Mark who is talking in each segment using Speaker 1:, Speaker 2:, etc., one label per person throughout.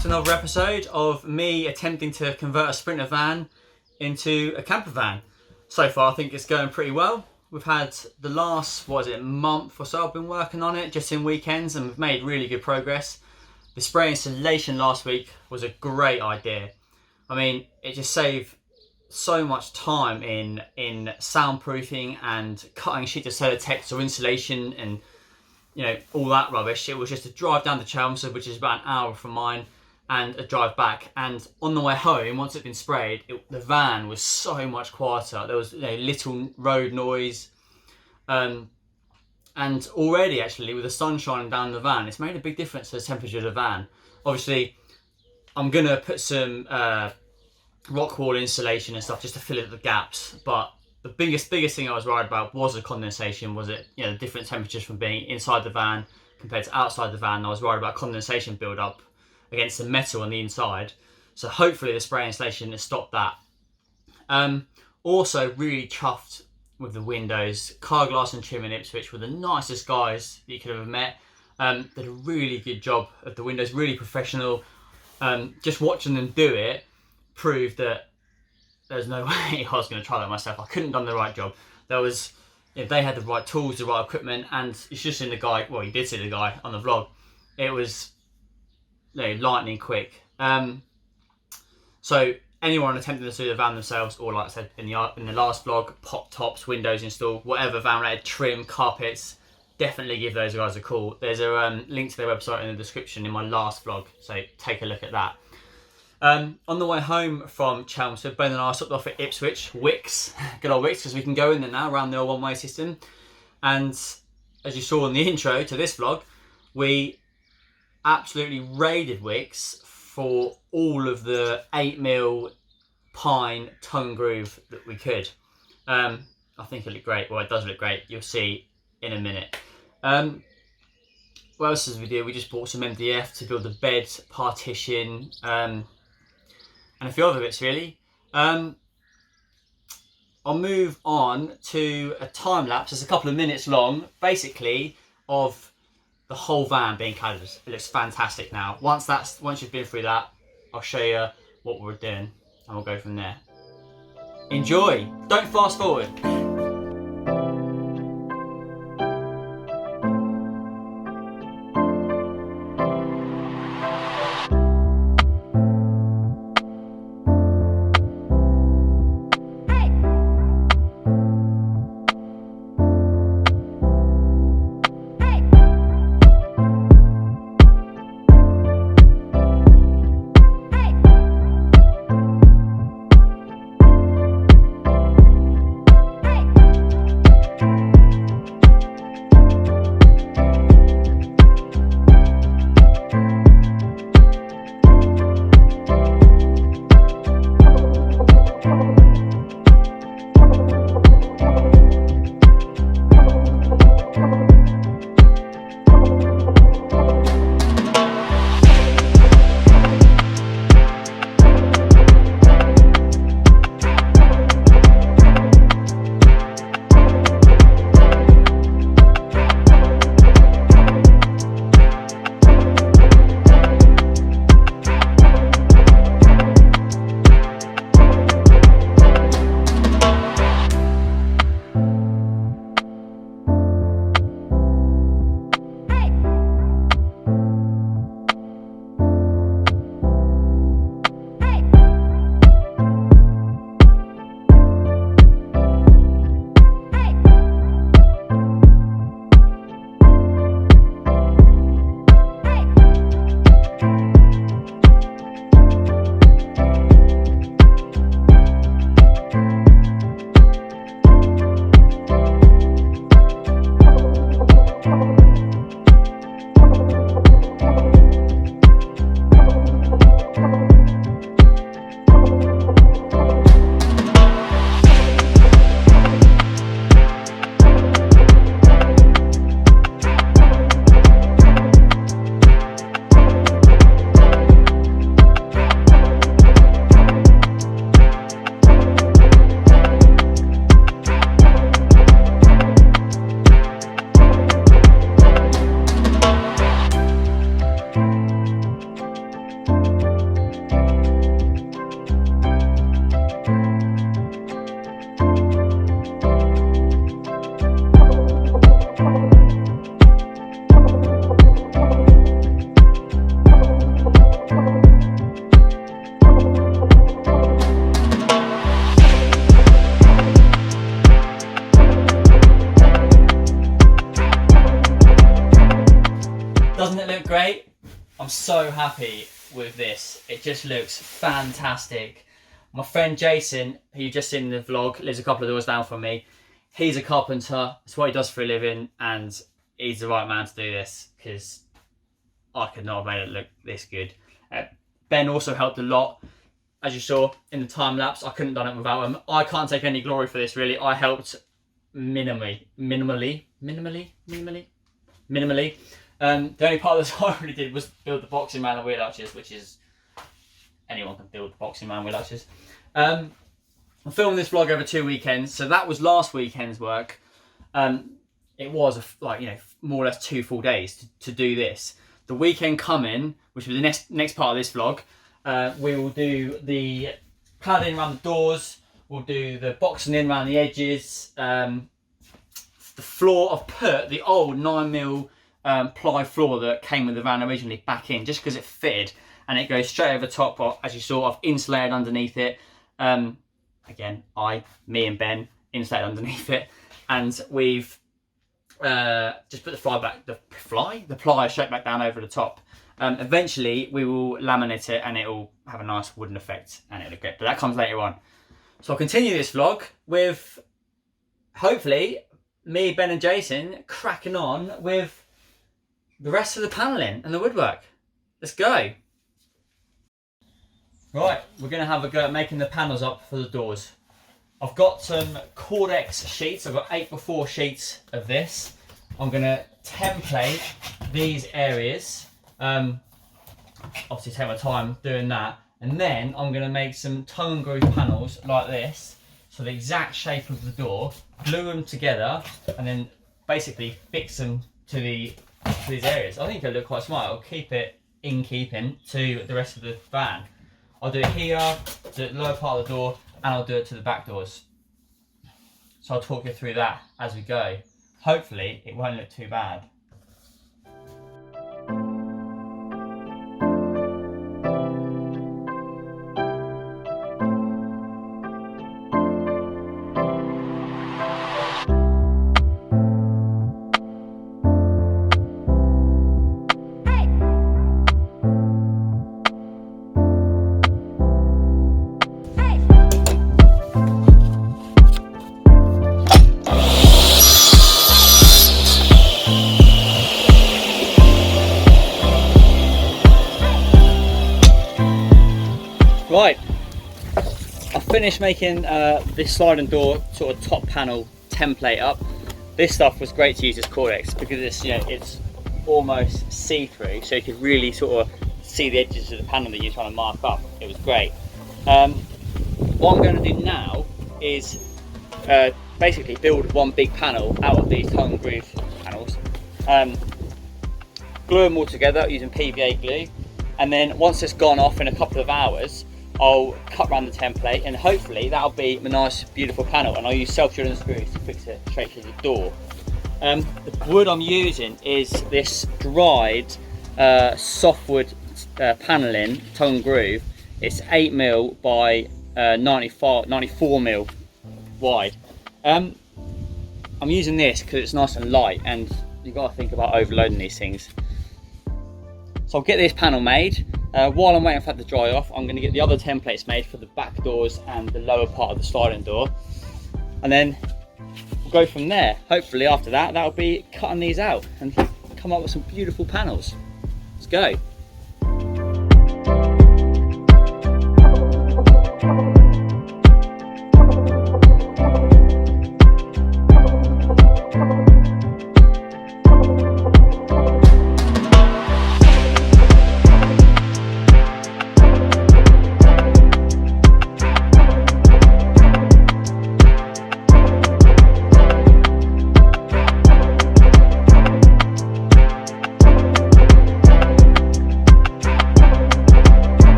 Speaker 1: back to another episode of me attempting to convert a Sprinter van into a camper van. So far I think it's going pretty well. We've had the last, month or so I've been working on it, just in weekends, and we've made really good progress. The spray installation last week was a great idea. I mean, it just saved so much time in soundproofing and cutting sheets of sellotex or insulation and all that rubbish. It was just a drive down to Chelmsford, which is about an hour from mine, and a drive back. And on the way home, once it'd been sprayed, the van was so much quieter. There was little road noise. And already, actually, with the sun shining down the van, it's made a big difference to the temperature of the van. Obviously, I'm going to put some rock wall insulation and stuff just to fill in the gaps. But the biggest thing I was worried about was the condensation. Was it, the different temperatures from being inside the van compared to outside the van. I was worried about condensation build up against the metal on the inside. So hopefully the spray installation has stopped that. Also really chuffed with the windows. Carglass and Trim in Ipswich were the nicest guys that you could have ever met. Did a really good job of the windows, really professional. Just watching them do it proved that there's no way I was going to try that myself. I couldn't have done the right job. They had the right tools, the right equipment, and it's just in the guy. Well, you did see the guy on the vlog. It was lightning quick. So anyone attempting to do the van themselves, or like I said in the last vlog, pop tops, windows installed, whatever van related, trim, carpets, definitely give those guys a call. There's a link to their website in the description in my last vlog, so take a look at that. On the way home from Chelmsford, Ben and I stopped off at Ipswich, Wicks, good old Wicks, because we can go in there now around the old one-way system. And as you saw in the intro to this vlog, we absolutely raided Wicks for all of the 8mm pine tongue groove that we could. I think it looked great. Well, it does look great. You'll see in a minute. What else did we do? We just bought some MDF to build a bed partition. And a few other bits really. I'll move on to a time lapse. It's a couple of minutes long, basically, of the whole van being cladded. It looks fantastic now. Once you've been through that, I'll show you what we're doing, and we'll go from there. Enjoy. Don't fast forward. I'm so happy with this. It just looks fantastic. My friend Jason, who you've just seen in the vlog, lives a couple of doors down from me. He's a carpenter. It's what he does for a living, and he's the right man to do this because I could not have made it look this good. Ben also helped a lot. As you saw in the time lapse, I couldn't have done it without him. I can't take any glory for this, really. I helped minimally. The only part of this I really did was build the boxing man and wheel arches, which is, anyone can build the boxing man wheel arches. I'm filming this vlog over 2 weekends, so that was last weekend's work. It was more or less 2 full days to do this. The weekend coming, which was the next part of this vlog, we will do the cladding around the doors. We'll do the boxing in around the edges. The floor, I've put the old 9mm ply floor that came with the van originally back in, just because it fitted, and it goes straight over top. As you saw, I've insulated underneath it. Again, me and Ben insulated underneath it, and we've just put the ply straight back down over the top. Eventually we will laminate it and it will have a nice wooden effect and it'll look great, but that comes later on. So I'll continue this vlog with hopefully me, Ben and Jason cracking on with the rest of the panelling and the woodwork. Let's go. Right, we're going to have a go at making the panels up for the doors. I've got some Cordex sheets. I've got 8x4 sheets of this. I'm going to template these areas. Obviously take my time doing that. And then I'm going to make some tongue and groove panels like this. So the exact shape of the door. Glue them together and then basically fix them to these areas. I think it'll look quite smart. I'll keep it in keeping to the rest of the van. I'll do it here, do it the lower part of the door, and I'll do it to the back doors. So I'll talk you through that as we go. Hopefully it won't look too bad. Right, I finished making this sliding door sort of top panel template up. This stuff was great to use as Cordex because it's almost see-through, so you could really sort of see the edges of the panel that you're trying to mark up. It was great. What I'm going to do now is basically build one big panel out of these tongue and groove panels. Glue them all together using PVA glue, and then once it's gone off in a couple of hours, I'll cut around the template and hopefully that'll be a nice beautiful panel, and I'll use self-drilling screws to fix it straight to the door. The wood I'm using is this dried softwood panelling tongue and groove. It's 8mm by 94mm wide. I'm using this because it's nice and light, and you've got to think about overloading these things. So I'll get this panel made. While I'm waiting for that to dry off, I'm going to get the other templates made for the back doors and the lower part of the sliding door, and then we'll go from there. Hopefully after that, that'll be cutting these out and come up with some beautiful panels. Let's go.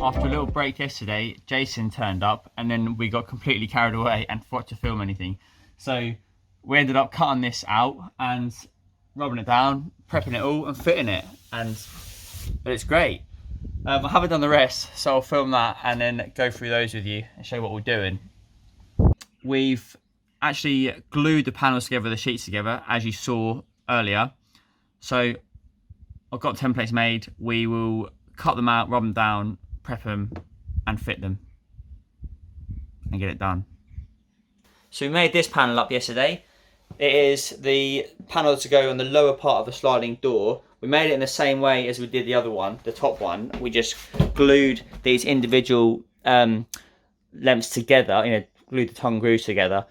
Speaker 1: After a little break yesterday, Jason turned up and then we got completely carried away and forgot to film anything. So we ended up cutting this out, and rubbing it down, prepping it all and fitting it, and it's great. I haven't done the rest, so I'll film that and then go through those with you and show you what we're doing. We've actually glued the panels together, the sheets together, as you saw earlier. So I've got templates made. We will cut them out, rub them down, prep them and fit them and get it done. So we made this panel up yesterday. It is the panel to go on the lower part of the sliding door. We made it in the same way as we did the other one, the top one. We just glued these individual lengths together, glued the tongue grooves together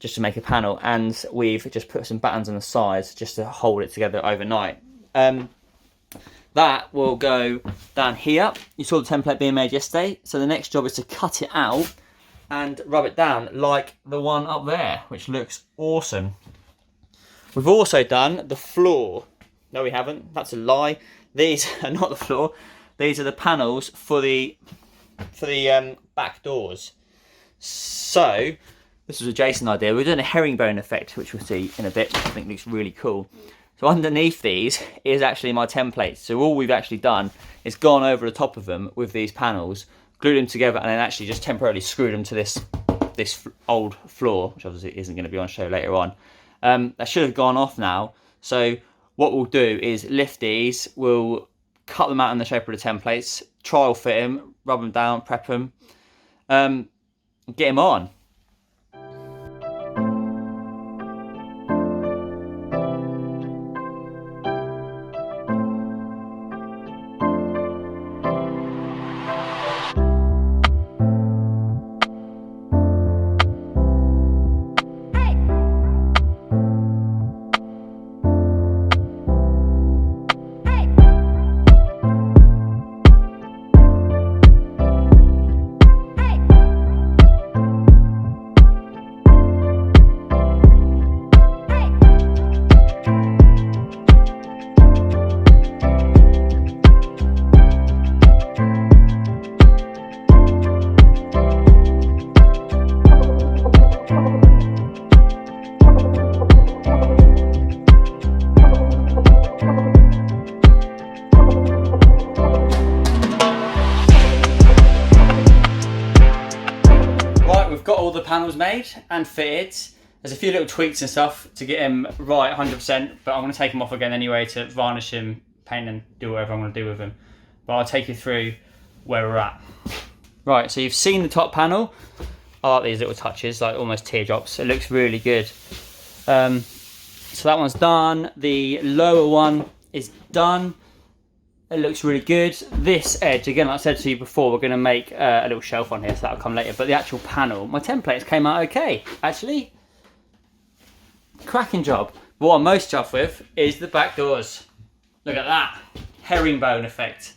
Speaker 1: just to make a panel, and we've just put some battens on the sides just to hold it together overnight. That will go down here. You saw the template being made yesterday, so the next job is to cut it out and rub it down like the one up there, which looks awesome. We've also done the floor. No, we haven't. That's a lie. These are not the floor. These are the panels for the back doors. So this was a Jason idea. We're doing a herringbone effect, which we'll see in a bit, which I think looks really cool. So underneath these is actually my templates. So all we've actually done is gone over the top of them with these panels, glued them together, and then actually just temporarily screwed them to this old floor, which obviously isn't going to be on show later on. That should have gone off now. So what we'll do is lift these, we'll cut them out in the shape of the templates, trial fit them, rub them down, prep them, get them on. Got all the panels made and fitted. There's a few little tweaks and stuff to get them right 100%, but I'm going to take them off again anyway to varnish them, paint them, do whatever I'm going to do with them. But I'll take you through where we're at. Right, so you've seen the top panel. I like these little touches, like almost teardrops. It looks really good. So that one's done. The lower one is done. It looks really good. This edge, again, like I said to you before, we're going to make a little shelf on here, so that'll come later. But the actual panel, my templates came out okay, actually. Cracking job. But what I'm most chuffed with is the back doors. Look at that. Herringbone effect.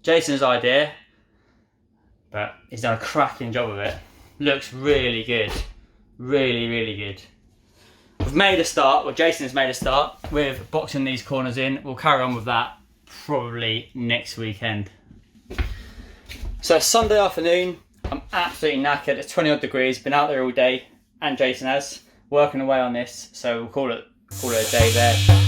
Speaker 1: Jason's idea, but he's done a cracking job of it. Looks really good. Really, really good. We've made a start, well, Jason's made a start with boxing these corners in. We'll carry on with that probably next weekend. So Sunday afternoon, I'm absolutely knackered. It's 20 odd degrees, been out there all day, and Jason has, working away on this, so we'll call it a day there.